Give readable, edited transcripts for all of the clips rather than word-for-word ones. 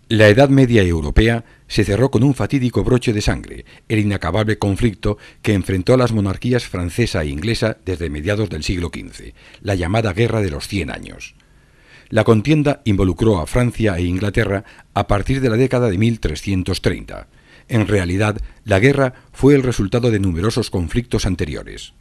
La Edad Media europea se cerró con un fatídico broche de sangre, el inacabable conflicto que enfrentó a las monarquías francesa e inglesa desde mediados del siglo XV, la llamada Guerra de los 100 años. La contienda involucró a Francia e Inglaterra a partir de la década de 1330. En realidad, la guerra fue el resultado de numerosos conflictos anteriores.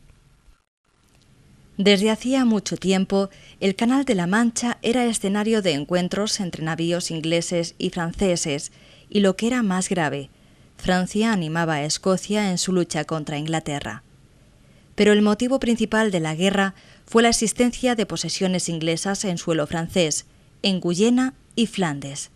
Desde hacía mucho tiempo, el Canal de la Mancha era escenario de encuentros entre navíos ingleses y franceses, y lo que era más grave, Francia animaba a Escocia en su lucha contra Inglaterra. Pero el motivo principal de la guerra fue la existencia de posesiones inglesas en suelo francés, en Guyena y Flandes.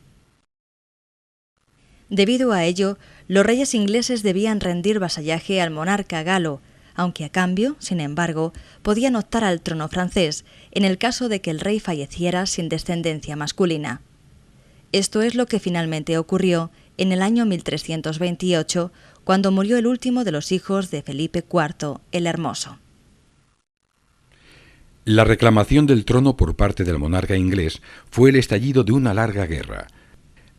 Debido a ello, los reyes ingleses debían rendir vasallaje al monarca galo, aunque a cambio, sin embargo, podían optar al trono francés en el caso de que el rey falleciera sin descendencia masculina. Esto es lo que finalmente ocurrió en el año 1328, cuando murió el último de los hijos de Felipe IV, el Hermoso. La reclamación del trono por parte del monarca inglés fue el estallido de una larga guerra.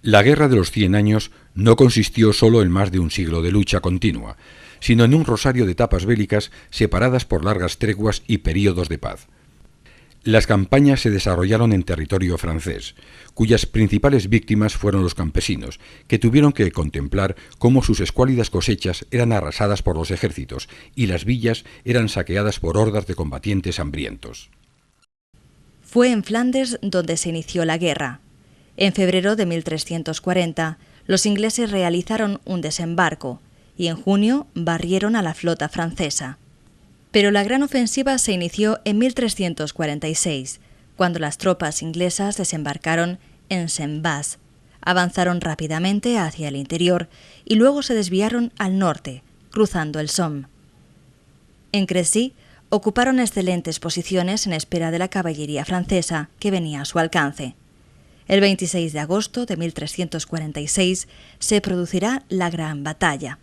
La Guerra de los 100 años no consistió solo en más de un siglo de lucha continua, sino en un rosario de etapas bélicas separadas por largas treguas y períodos de paz. Las campañas se desarrollaron en territorio francés, cuyas principales víctimas fueron los campesinos, que tuvieron que contemplar cómo sus escuálidas cosechas eran arrasadas por los ejércitos y las villas eran saqueadas por hordas de combatientes hambrientos. Fue en Flandes donde se inició la guerra. En febrero de 1340, los ingleses realizaron un desembarco y en junio barrieron a la flota francesa. Pero la gran ofensiva se inició en 1346, cuando las tropas inglesas desembarcaron en Saint-Bas, avanzaron rápidamente hacia el interior y luego se desviaron al norte, cruzando el Somme. En Crécy ocuparon excelentes posiciones en espera de la caballería francesa que venía a su alcance. El 26 de agosto de 1346 se producirá la gran batalla.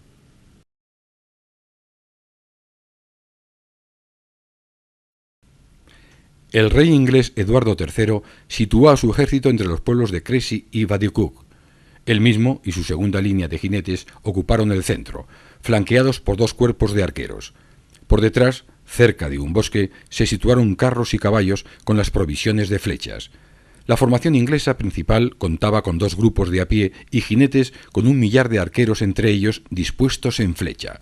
El rey inglés Eduardo III situó a su ejército entre los pueblos de Crécy y Vaudecourt. Él mismo y su segunda línea de jinetes ocuparon el centro, flanqueados por dos cuerpos de arqueros. Por detrás, cerca de un bosque, se situaron carros y caballos con las provisiones de flechas. La formación inglesa principal contaba con dos grupos de a pie y jinetes con 1 millar de arqueros entre ellos dispuestos en flecha.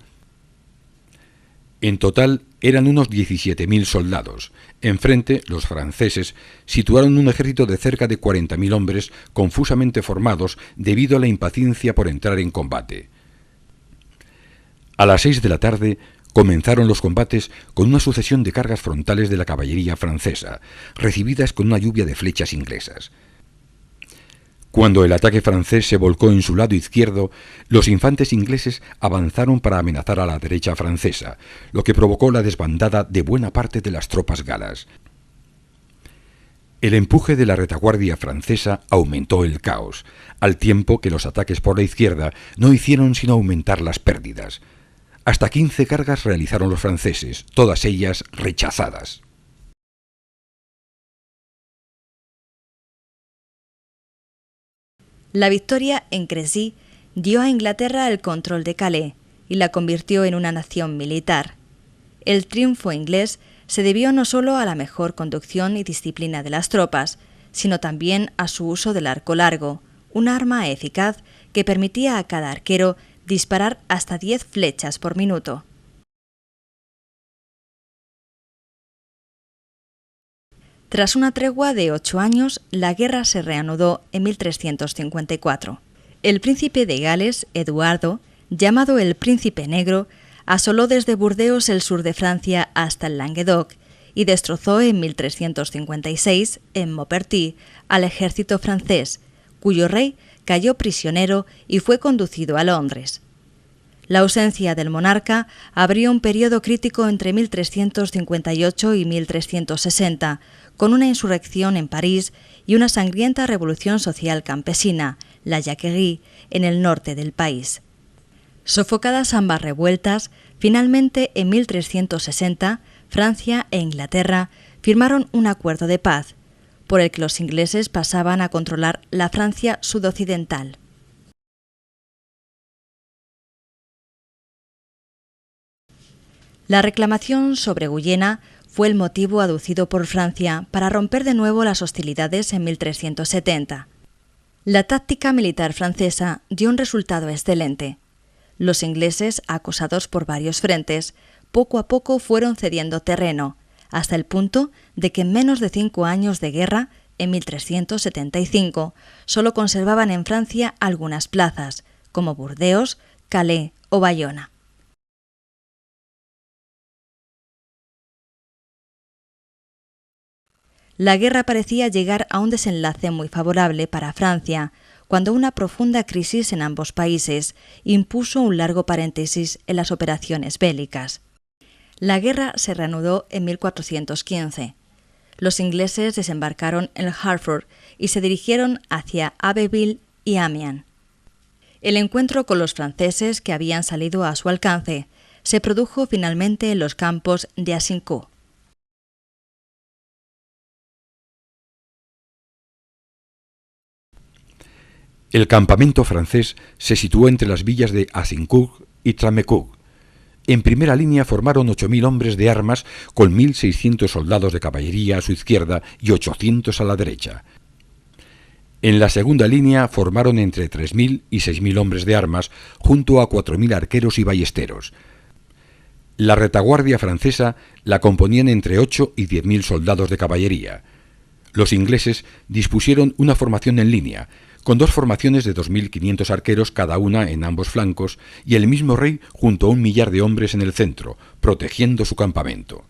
En total eran unos 17.000 soldados. Enfrente, los franceses situaron un ejército de cerca de 40.000 hombres confusamente formados debido a la impaciencia por entrar en combate. A las 6 de la tarde comenzaron los combates con una sucesión de cargas frontales de la caballería francesa, recibidas con una lluvia de flechas inglesas. Cuando el ataque francés se volcó en su lado izquierdo, los infantes ingleses avanzaron para amenazar a la derecha francesa, lo que provocó la desbandada de buena parte de las tropas galas. El empuje de la retaguardia francesa aumentó el caos, al tiempo que los ataques por la izquierda no hicieron sino aumentar las pérdidas. Hasta 15 cargas realizaron los franceses, todas ellas rechazadas. La victoria en Crécy dio a Inglaterra el control de Calais y la convirtió en una nación militar. El triunfo inglés se debió no solo a la mejor conducción y disciplina de las tropas, sino también a su uso del arco largo, un arma eficaz que permitía a cada arquero disparar hasta 10 flechas por minuto. Tras una tregua de 8 años, la guerra se reanudó en 1354. El príncipe de Gales, Eduardo, llamado el Príncipe Negro, asoló desde Burdeos el sur de Francia hasta el Languedoc y destrozó en 1356, en Maupertuis, al ejército francés, cuyo rey cayó prisionero y fue conducido a Londres. La ausencia del monarca abrió un periodo crítico entre 1358 y 1360, con una insurrección en París y una sangrienta revolución social campesina, la Jacquerie, en el norte del país. Sofocadas ambas revueltas, finalmente en 1360, Francia e Inglaterra firmaron un acuerdo de paz, por el que los ingleses pasaban a controlar la Francia sudoccidental. La reclamación sobre Guyena fue el motivo aducido por Francia para romper de nuevo las hostilidades en 1370. La táctica militar francesa dio un resultado excelente. Los ingleses, acosados por varios frentes, poco a poco fueron cediendo terreno, hasta el punto de que en menos de 5 años de guerra, en 1375, solo conservaban en Francia algunas plazas, como Burdeos, Calais o Bayona. La guerra parecía llegar a un desenlace muy favorable para Francia, cuando una profunda crisis en ambos países impuso un largo paréntesis en las operaciones bélicas. La guerra se reanudó en 1415. Los ingleses desembarcaron en Hartford y se dirigieron hacia Abbeville y Amiens. El encuentro con los franceses que habían salido a su alcance se produjo finalmente en los campos de Azincourt. El campamento francés se situó entre las villas de Azincourt y Tramecourt. En primera línea formaron 8.000 hombres de armas con 1.600 soldados de caballería a su izquierda y 800 a la derecha. En la segunda línea formaron entre 3.000 y 6.000 hombres de armas junto a 4.000 arqueros y ballesteros. La retaguardia francesa la componían entre 8 y 10.000 soldados de caballería. Los ingleses dispusieron una formación en línea, con 2 formaciones de 2.500 arqueros cada una en ambos flancos y el mismo rey junto a 1 millar de hombres en el centro, protegiendo su campamento.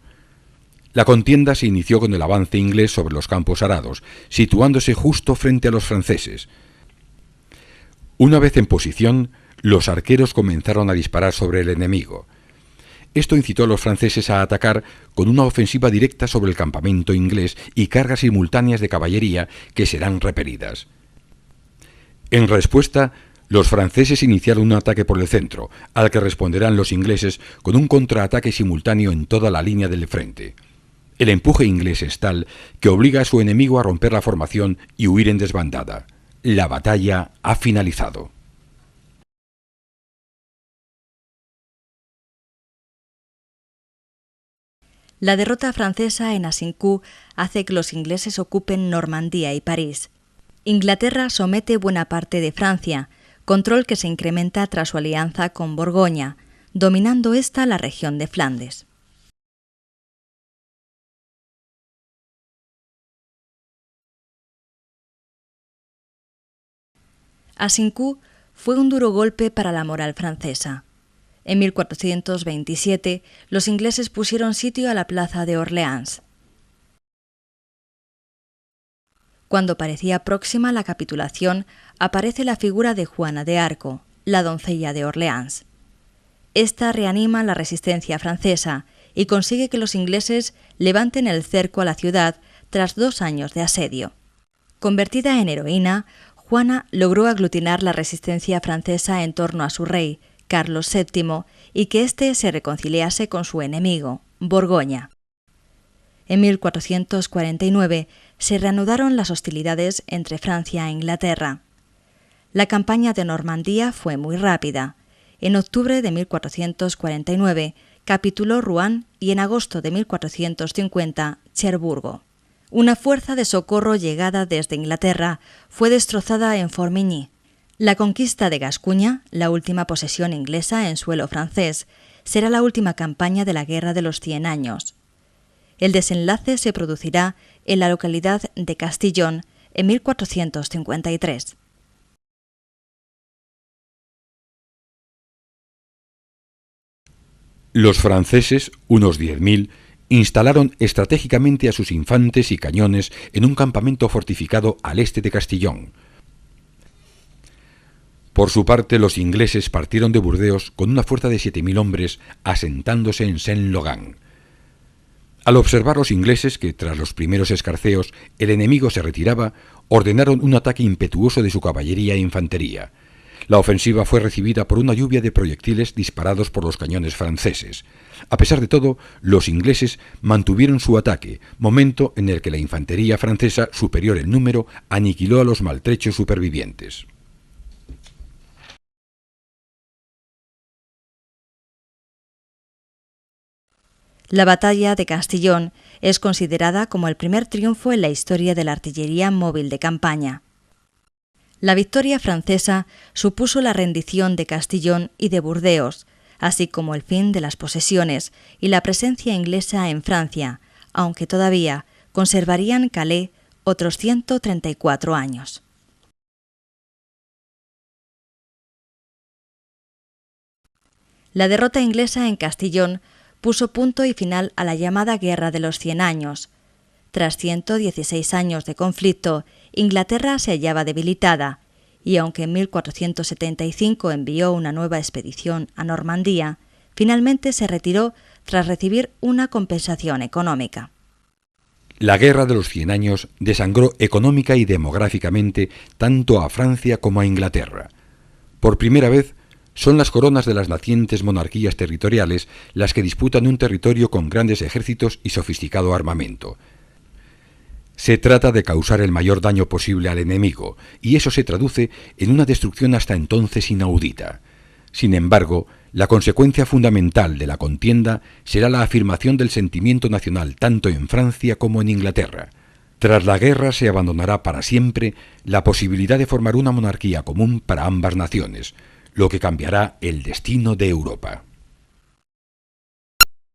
La contienda se inició con el avance inglés sobre los campos arados, situándose justo frente a los franceses. Una vez en posición, los arqueros comenzaron a disparar sobre el enemigo. Esto incitó a los franceses a atacar con una ofensiva directa sobre el campamento inglés y cargas simultáneas de caballería que serán repelidas. En respuesta, los franceses iniciaron un ataque por el centro, al que responderán los ingleses con un contraataque simultáneo en toda la línea del frente. El empuje inglés es tal que obliga a su enemigo a romper la formación y huir en desbandada. La batalla ha finalizado. La derrota francesa en Azincourt hace que los ingleses ocupen Normandía y París. Inglaterra somete buena parte de Francia, control que se incrementa tras su alianza con Borgoña, dominando esta la región de Flandes. Azincourt fue un duro golpe para la moral francesa. En 1427, los ingleses pusieron sitio a la plaza de Orleans. Cuando parecía próxima la capitulación, aparece la figura de Juana de Arco, la doncella de Orleans. Esta reanima la resistencia francesa y consigue que los ingleses levanten el cerco a la ciudad tras 2 años de asedio. Convertida en heroína, Juana logró aglutinar la resistencia francesa en torno a su rey, Carlos VII, y que éste se reconciliase con su enemigo, Borgoña. En 1449 se reanudaron las hostilidades entre Francia e Inglaterra. La campaña de Normandía fue muy rápida. En octubre de 1449 capituló Rouen y en agosto de 1450 Cherburgo. Una fuerza de socorro llegada desde Inglaterra fue destrozada en Formigny. La conquista de Gascuña, la última posesión inglesa en suelo francés, será la última campaña de la Guerra de los 100 años. El desenlace se producirá en la localidad de Castillon en 1453. Los franceses, unos 10.000, instalaron estratégicamente a sus infantes y cañones en un campamento fortificado al este de Castillon. Por su parte, los ingleses partieron de Burdeos con una fuerza de 7.000 hombres, asentándose en Saint-Logan. Al observar los ingleses que, tras los primeros escarceos, el enemigo se retiraba, ordenaron un ataque impetuoso de su caballería e infantería. La ofensiva fue recibida por una lluvia de proyectiles disparados por los cañones franceses. A pesar de todo, los ingleses mantuvieron su ataque, momento en el que la infantería francesa, superior en número, aniquiló a los maltrechos supervivientes. La batalla de Castillón es considerada como el primer triunfo en la historia de la artillería móvil de campaña. La victoria francesa supuso la rendición de Castillón y de Burdeos, así como el fin de las posesiones y la presencia inglesa en Francia, aunque todavía conservarían Calais otros 134 años. La derrota inglesa en Castillón puso punto y final a la llamada Guerra de los 100 años. Tras 116 años de conflicto, Inglaterra se hallaba debilitada, y aunque en 1475 envió una nueva expedición a Normandía, finalmente se retiró tras recibir una compensación económica. La Guerra de los 100 años desangró económica y demográficamente tanto a Francia como a Inglaterra. Por primera vez, son las coronas de las nacientes monarquías territoriales las que disputan un territorio con grandes ejércitos y sofisticado armamento. Se trata de causar el mayor daño posible al enemigo, y eso se traduce en una destrucción hasta entonces inaudita. Sin embargo, la consecuencia fundamental de la contienda será la afirmación del sentimiento nacional tanto en Francia como en Inglaterra. Tras la guerra se abandonará para siempre la posibilidad de formar una monarquía común para ambas naciones, lo que cambiará el destino de Europa.